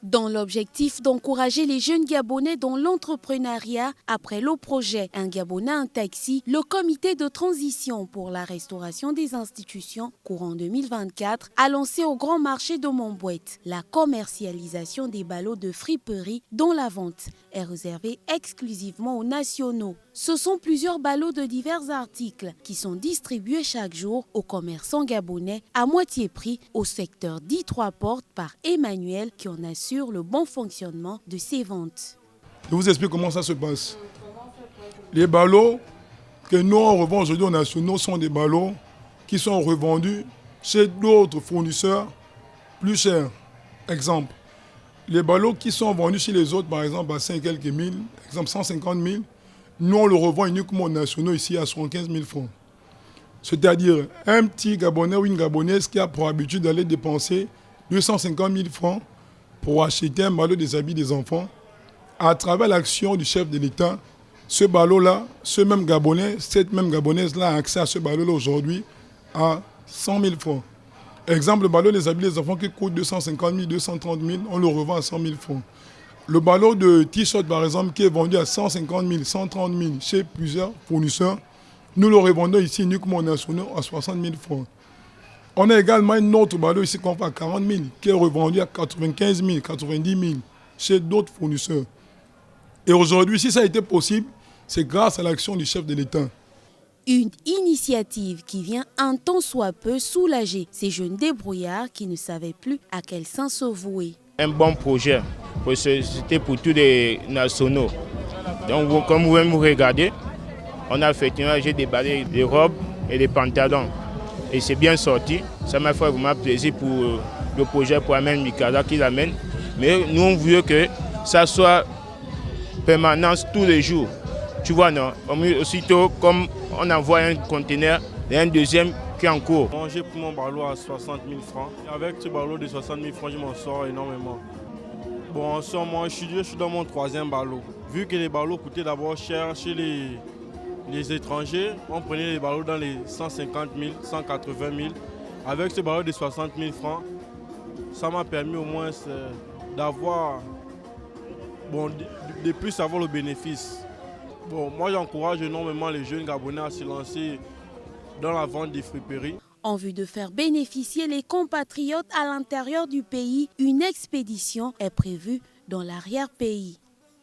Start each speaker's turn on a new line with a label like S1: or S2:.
S1: Dans l'objectif d'encourager les jeunes Gabonais dans l'entrepreneuriat, après le projet Un Gabonais, un taxi, le comité de transition pour la restauration des institutions courant 2024 a lancé au grand marché de Montbouette la commercialisation des ballots de friperie dont la vente est réservée exclusivement aux nationaux. Ce sont plusieurs ballots de divers articles qui sont distribués chaque jour aux commerçants gabonais à moitié prix au secteur dit Trois Portes par Emmanuel qui en assure le bon fonctionnement de ces ventes.
S2: Je vous explique comment ça se passe. Les ballots que nous on revend aujourd'hui aux nationaux sont des ballots qui sont revendus chez d'autres fournisseurs plus chers. Exemple, les ballots qui sont vendus chez les autres, par exemple à 5 quelques mille, exemple 150 000, nous on le revend uniquement aux nationaux ici à 75 000 francs. C'est-à-dire un petit Gabonais ou une Gabonaise qui a pour habitude d'aller dépenser 250 000 francs pour acheter un ballot des habits des enfants, à travers l'action du chef de l'État, ce ballot-là, ce même Gabonais, cette même Gabonaise-là a accès à ce ballot-là aujourd'hui à 100 000 francs. Exemple, le ballot des habits des enfants qui coûte 250 000, 230 000, on le revend à 100 000 francs. Le ballot de t-shirt, par exemple, qui est vendu à 150 000, 130 000 chez plusieurs fournisseurs, nous le revendons ici uniquement aux nationaux à 60 000 francs. On a également un autre ballot ici qu'on fait à 40 000, qui est revendu à 95 000, 90 000 chez d'autres fournisseurs. Et aujourd'hui, si ça a été possible, c'est grâce à l'action du chef de l'État.
S1: Une initiative qui vient un tant soit peu soulager ces jeunes débrouillards qui ne savaient plus à quel sens se vouer.
S3: Un bon projet, c'était pour tous les nationaux. Donc, comme vous me regardez, on a effectivement déballé les robes et les pantalons. Et c'est bien sorti. Ça m'a fait vraiment plaisir pour le projet pour Amen Mikada qui l'amène. Mais nous, on veut que ça soit permanence tous les jours. Tu vois, non? Aussitôt, comme on envoie un conteneur, il y a un deuxième qui est en cours.
S4: J'ai pris mon ballot à 60 000 francs. Avec ce ballot de 60 000 francs, je m'en sors énormément. Bon, en ce moment, je suis dans mon troisième ballot. Vu que les ballots coûtaient d'abord cher chez les étrangers, on prenait les ballots dans les 150 000, 180 000. Avec ce ballot de 60 000 francs, ça m'a permis au moins d'avoir, de plus avoir le bénéfice. Bon, moi j'encourage énormément les jeunes Gabonais à se lancer dans la vente des friperies.
S1: En vue de faire bénéficier les compatriotes à l'intérieur du pays, une expédition est prévue dans l'arrière-pays.